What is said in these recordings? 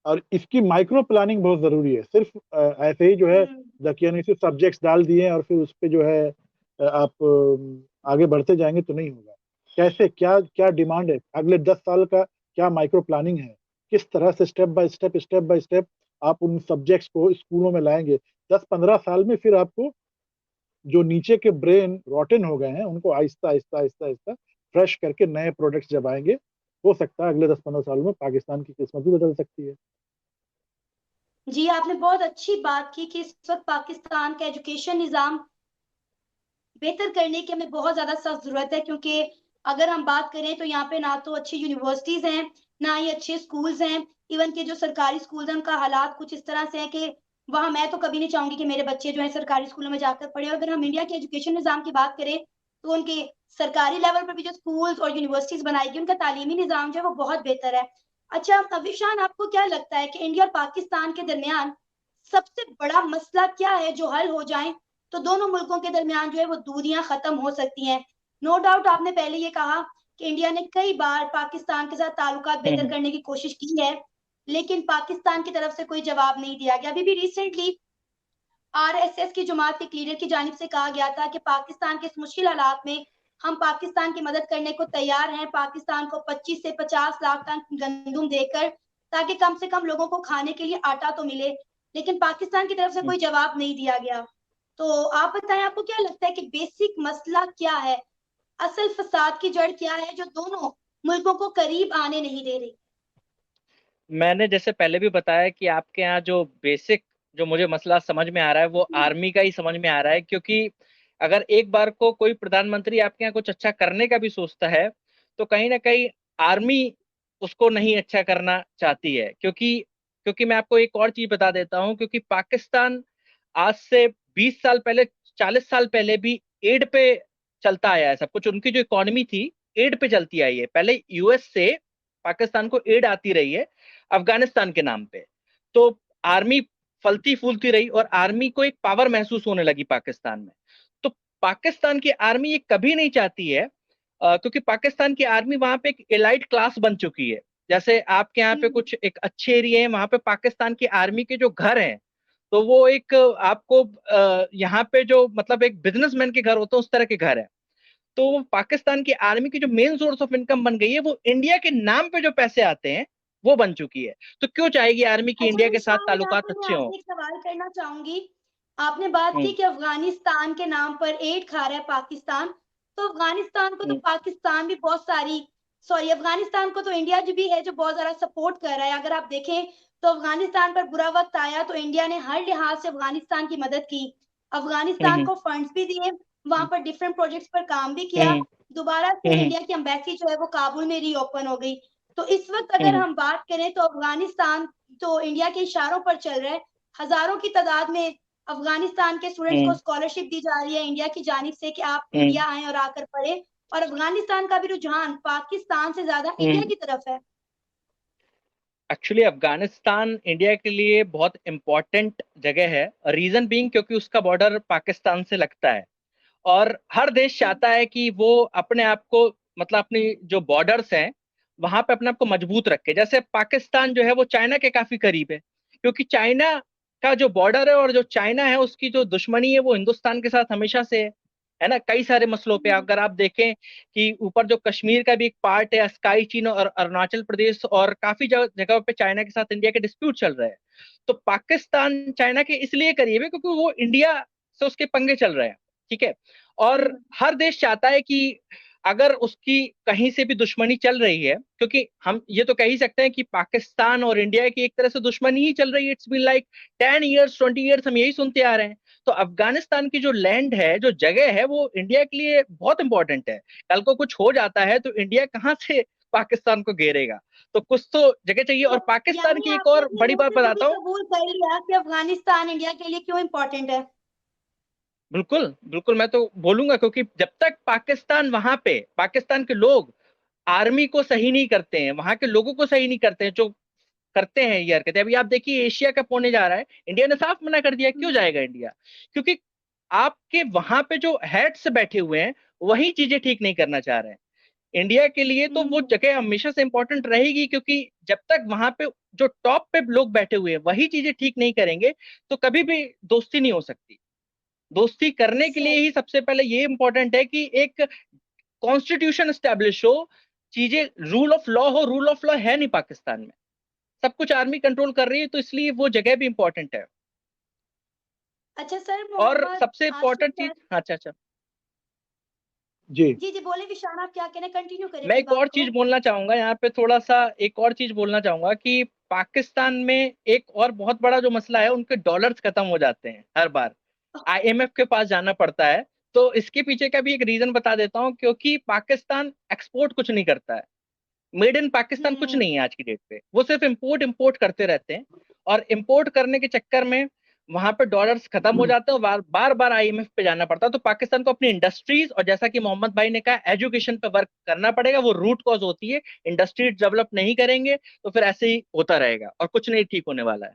और इसकी micro planning बहुत जरूरी है। सिर्फ ऐसे ही जो है दकियानूसी सब्जेक्ट्स डाल दिए और फिर उस पे जो है आप आगे बढ़ते जाएंगे तो नहीं होगा। कैसे, क्या क्या डिमांड है अगले 10 साल का, क्या माइक्रो प्लानिंग है, किस तरह से स्टेप बाय स्टेप आप उन सब्जेक्ट्स को स्कूलों में लाएंगे। 10-15 साल में फिर आपको जो नीचे के ब्रेन रॉटन हो गए हैं उनको आहिस्ता आहिस्ता आहिस्ता आहिस्ता फ्रेश करके नए प्रोडक्ट्स जब आएंगे, हो सकता है अगले 10-15 सालों में पाकिस्तान की किस्मत भी बदल सकती है। जी, आपने बहुत अच्छी बात की कि इस वक्त पाकिस्तान का एजुकेशन निज़ाम बेहतर करने की हमें बहुत ज़्यादा सख्त ज़रूरत है, क्योंकि अगर हम बात करें तो यहाँ पे ना तो अच्छी यूनिवर्सिटीज़ हैं, ना ही अच्छे स्कूल्स हैं। इवन के जो सरकारी स्कूल्स हैं, उनका हालात कुछ इस तरह से है कि वहाँ मैं तो कभी नहीं चाहूँगी कि मेरे बच्चे जो हैं सरकारी स्कूलों में जाकर पढ़ें। और अगर हम इंडिया के एजुकेशन निज़ाम की बात करें, तो उनके सरकारी लेवल पर भी जो स्कूल्स और यूनिवर्सिटीज़ बनाई गई, उनका तालीमी निज़ाम जो है वो बहुत बेहतर है। अच्छा, अवीशान, आपको क्या लगता है कि इंडिया और पाकिस्तान के दरमियान सबसे बड़ा मसला क्या है जो हल हो जाए तो दोनों मुल्कों के दरमियान जो है वो दूरियां खत्म हो सकती हैं? नो डाउट आपने पहले ये कहा कि इंडिया ने कई बार पाकिस्तान के साथ ताल्लुकात बेहतर हम्म। करने की कोशिश की है, लेकिन पाकिस्तान की तरफ से कोई जवाब नहीं दिया गया। अभी भी रिसेंटली आरएसएस की जमात के लीडर की जानिब से कहा गया था कि पाकिस्तान के इस मुश्किल हालात में हम पाकिस्तान की मदद करने को तैयार हैं, पाकिस्तान को 25 से 50 लाख टन गंदुम देकर, ताकि कम से कम लोगों को खाने के लिए आटा तो मिले। लेकिन पाकिस्तान की तरफ से कोई जवाब नहीं दिया गया। तो आप बताएं, आपको क्या लगता है कि बेसिक मसला क्या है, असल फसाद की जड़ क्या है जो दोनों मुल्कों को करीब आने नहीं दे रही? मैंने जैसे पहले भी बताया कि आपके यहाँ जो बेसिक, जो मुझे मसला समझ में आ रहा है वो आर्मी का ही समझ में आ रहा है। क्योंकि अगर एक बार को कोई प्रधानमंत्री आपके यहाँ कुछ अच्छा करने का भी सोचता है तो कहीं ना कहीं आर्मी उसको नहीं अच्छा करना चाहती है। क्योंकि क्योंकि मैं आपको एक और चीज बता देता हूँ, क्योंकि पाकिस्तान आज से 20 साल पहले, 40 साल पहले भी एड पे चलता आया है सब कुछ। उनकी जो इकोनॉमी थी एड पे चलती आई है। पहले यूएस से पाकिस्तान को एड आती रही है अफगानिस्तान के नाम पे। तो आर्मी फलती फूलती रही और आर्मी को एक पावर महसूस होने लगी पाकिस्तान में। तो पाकिस्तान की आर्मी ये कभी नहीं चाहती है, क्योंकि पाकिस्तान की आर्मी वहां पे एक एलाइट क्लास बन चुकी है। जैसे आपके यहाँ पे कुछ एक अच्छे एरिया है, वहां पे पाकिस्तान की आर्मी के जो घर हैं तो वो एक आपको यहाँ पे जो मतलब एक बिजनेसमैन के घर होते हैं उस तरह के घर है। तो वो पाकिस्तान की आर्मी की जो मेन सोर्स ऑफ इनकम बन गई है, वो इंडिया के नाम पे जो पैसे आते हैं वो बन चुकी है। तो क्यों चाहेगी आर्मी की अच्छा इंडिया के साथ निशान, यहाँ ताल्लुकात पे मैं अच्छे हों? आपसे एक सवाल करना चाहूंगी। आपने बात की हम्म। कि अफगानिस्तान के नाम पर एड खा रहा है पाकिस्तान, तो अफगानिस्तान को तो हम्म। पाकिस्तान भी बहुत सारी, सॉरी, अफगानिस्तान को तो इंडिया जो भी है जो बहुत ज्यादा सपोर्ट कर रहा है। अगर आप देखें तो अफगानिस्तान पर बुरा वक्त आया तो इंडिया ने हर लिहाज से अफगानिस्तान की मदद की, अफगानिस्तान हम्म। को फंड्स भी दिए, वहां पर डिफरेंट प्रोजेक्ट्स पर काम भी किया। हम्म। दोबारा से हम्म। इंडिया की एम्बेसी जो है वो काबुल में रीओपन हो गई। तो इस वक्त अगर हम्म। हम बात करें तो अफगानिस्तान तो इंडिया के इशारों पर चल रहा है। हजारों की तादाद में अफगानिस्तान के स्टूडेंट्स को हम्म। स्कॉलरशिप दी जा रही है इंडिया की जानिब से कि आप हम्म। इंडिया आए और आकर पढ़े। और अफगानिस्तान का भी रुझान पाकिस्तान से ज्यादा इंडिया हम्म। की तरफ है। एक्चुअली अफगानिस्तान इंडिया के लिए बहुत इंपॉर्टेंट जगह है। रीजन बीइंग क्योंकि उसका बॉर्डर पाकिस्तान से लगता है और हर देश चाहता है कि वो अपने आप को, मतलब अपनी जो बॉर्डर्स हैं वहां पे अपने आप को मजबूत रखे। जैसे पाकिस्तान जो है वो चाइना के काफी करीब है, क्योंकि चाइना का जो बॉर्डर है और जो चाइना है उसकी जो दुश्मनी है वो हिंदुस्तान के साथ हमेशा से है ना, कई सारे मसलों पे। अगर आप देखें कि ऊपर जो कश्मीर का भी एक पार्ट है, स्काई चीन और अरुणाचल प्रदेश और काफी जगह पे चाइना के साथ इंडिया के डिस्प्यूट चल रहे हैं। तो पाकिस्तान चाइना के इसलिए करीब है क्योंकि वो इंडिया से उसके पंगे चल रहे हैं। ठीक है। और हर देश चाहता है कि अगर उसकी कहीं से भी दुश्मनी चल रही है, क्योंकि हम ये तो कह ही सकते हैं कि पाकिस्तान और इंडिया की एक तरह से दुश्मनी ही चल रही है। It's been like 10 years, 20 years हम यही सुनते आ रहे हैं। तो अफगानिस्तान की जो लैंड है, जो जगह है, वो इंडिया के लिए बहुत इंपॉर्टेंट है। कल को कुछ हो जाता है तो इंडिया कहाँ से पाकिस्तान को घेरेगा? तो कुछ तो जगह चाहिए। तो और पाकिस्तान यानी की एक आपने और अपने बड़ी मुंह बात से वो भी बताता हूँ। कबूल कर लिया कि अफगानिस्तान इंडिया के लिए क्यों इंपॉर्टेंट है? बिल्कुल बिल्कुल, मैं तो बोलूंगा, क्योंकि जब तक पाकिस्तान वहां पे, पाकिस्तान के लोग आर्मी को सही नहीं करते हैं, वहां के लोगों को सही नहीं करते हैं, जो करते हैं ये हरकतें। अभी आप देखिए एशिया कप होने जा रहा है, इंडिया ने साफ मना कर दिया। क्यों जाएगा इंडिया? क्योंकि आपके वहां पे जो हेड्स बैठे हुए हैं वही चीजें ठीक नहीं करना चाह रहे हैं। इंडिया के लिए तो वो जगह हमेशा से इंपॉर्टेंट रहेगी, क्योंकि जब तक वहां पे जो टॉप पे लोग बैठे हुए हैं वही चीजें ठीक नहीं करेंगे तो कभी भी दोस्ती नहीं हो सकती। दोस्ती करने के लिए सही। ही सबसे पहले ये इंपॉर्टेंट है कि एक कॉन्स्टिट्यूशन स्टैब्लिश हो, चीजें रूल ऑफ लॉ हो। रूल ऑफ लॉ है नहीं पाकिस्तान में, सब कुछ आर्मी कंट्रोल कर रही है, तो इसलिए वो जगह भी इंपॉर्टेंट है। अच्छा सर, और मोहम्मद सबसे आशिफ इंपॉर्टेंट चीज, सर। अच्छा अच्छा, जी जी जी बोले विशान, आप क्या कहना, कंटिन्यू करें मैं अपनी एक और बात चीज को। बोलना चाहूंगा यहाँ पे, थोड़ा सा एक और चीज बोलना चाहूंगा कि पाकिस्तान में एक और बहुत बड़ा जो मसला है, उनके डॉलर्स खत्म हो जाते हैं हर बार, आईएमएफ के पास जाना पड़ता है। तो इसके पीछे का भी एक रीजन बता देता हूँ, क्योंकि पाकिस्तान एक्सपोर्ट कुछ नहीं करता है। मेड इन पाकिस्तान कुछ हम्म नहीं है आज की डेट पे, वो सिर्फ इंपोर्ट इंपोर्ट करते रहते हैं। और इंपोर्ट करने के चक्कर में वहां पे डॉलर्स खत्म हो जाते हैं, और बार बार आईएमएफ पे जाना पड़ता है। तो पाकिस्तान को अपनी इंडस्ट्रीज, और जैसा कि मोहम्मद भाई ने कहा, एजुकेशन पे वर्क करना पड़ेगा, वो रूट कॉज होती है। इंडस्ट्रीज डेवलप नहीं करेंगे तो फिर ऐसे ही होता रहेगा और कुछ नहीं ठीक होने वाला है।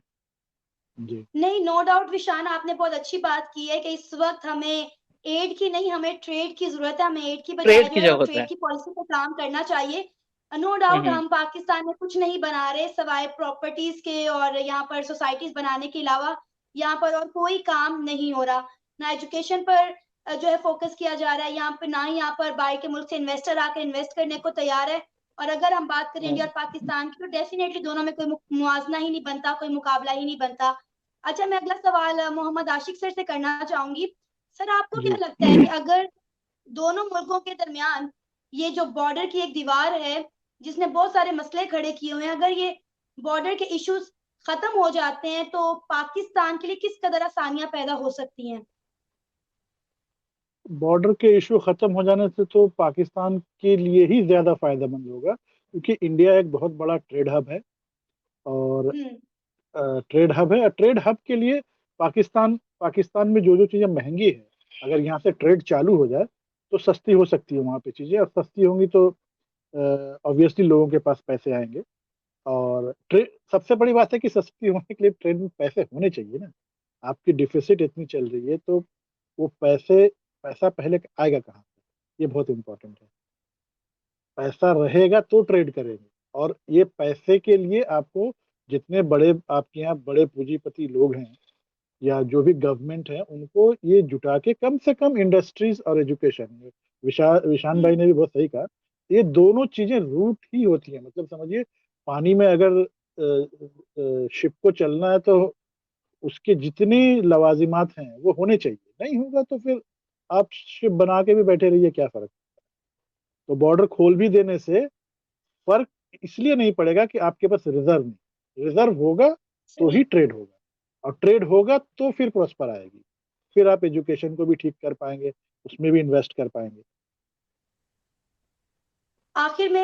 जी नहीं, नो डाउट विशान, आपने बहुत अच्छी बात की है कि इस वक्त हमें एड की नहीं, हमें ट्रेड की जरूरत है। हमें एड की बजाय ट्रेड जो की है वो जरूरत ट्रेड है। की पॉलिसी पर काम करना चाहिए। नो डाउट हम्म हम पाकिस्तान में कुछ नहीं बना रहे सिवाय प्रॉपर्टीज के, और यहाँ पर सोसाइटीज बनाने के अलावा यहाँ पर और कोई काम नहीं हो रहा। ना एजुकेशन पर जो है फोकस किया जा रहा है यहाँ पे, ना ही यहाँ पर बाहर के मुल्क से इन्वेस्टर आकर इन्वेस्ट करने को तैयार है। और अगर हम बात करें इंडिया हम्म और पाकिस्तान की, तो डेफिनेटली दोनों में कोई मुआवजा ही नहीं बनता, कोई मुकाबला ही नहीं बनता। अच्छा, मैं अगला सवाल मोहम्मद आशिक सर से करना चाहूंगी। सर, आपको क्या जी लगता है कि अगर दोनों मुल्कों के दरमियान ये जो बॉर्डर की एक दीवार है जिसने बहुत सारे मसले खड़े किए हुए हैं, अगर ये बॉर्डर के इश्यूज खत्म हो जाते हैं तो पाकिस्तान के लिए किस कदर आसानियां पैदा हो सकती हैं। बॉर्डर के इशू खत्म हो जाने से तो पाकिस्तान के लिए ही ज्यादा फायदेमंद होगा, क्योंकि इंडिया एक बहुत बड़ा ट्रेड हब है। और हम्म ट्रेड हब के लिए पाकिस्तान में जो जो चीजें महंगी है, अगर यहाँ से ट्रेड चालू हो जाए तो सस्ती हो सकती है वहाँ पे चीजें, और सस्ती होंगी तो ऑब्वियसली लोगों के पास पैसे आएंगे। और ट्रेड, सबसे बड़ी बात है कि सस्ती होने के लिए ट्रेड में पैसे होने चाहिए ना। आपकी डिफिसिट इतनी चल रही है तो वो पैसा पहले आएगा कहाँ से, ये बहुत इंपॉर्टेंट है। पैसा रहेगा तो ट्रेड करेंगे। और ये पैसे के लिए आपको, जितने बड़े आपके यहाँ बड़े पूंजीपति लोग हैं या जो भी गवर्नमेंट है, उनको ये जुटा के कम से कम इंडस्ट्रीज और एजुकेशन, विशान भाई हम्म ने भी बहुत सही कहा, ये दोनों चीजें रूट ही होती है। मतलब समझिए, पानी में अगर शिप को चलना है तो उसके जितने लवाजिमात हैं वो होने चाहिए, नहीं होगा तो फिर आप शिप बना के भी बैठे रहिए, क्या फर्क। तो बॉर्डर खोल भी देने से फर्क इसलिए नहीं पड़ेगा कि आपके पास रिजर्व नहीं, रिजर्व होगा तो सही। ही ट्रेड होगा, और ट्रेड होगा तो फिर प्रॉस्पर आएगी। फिर आप एजुकेशन को भी ठीक कर पाएंगे, उसमें भी इन्वेस्ट कर पाएंगे। आखिर में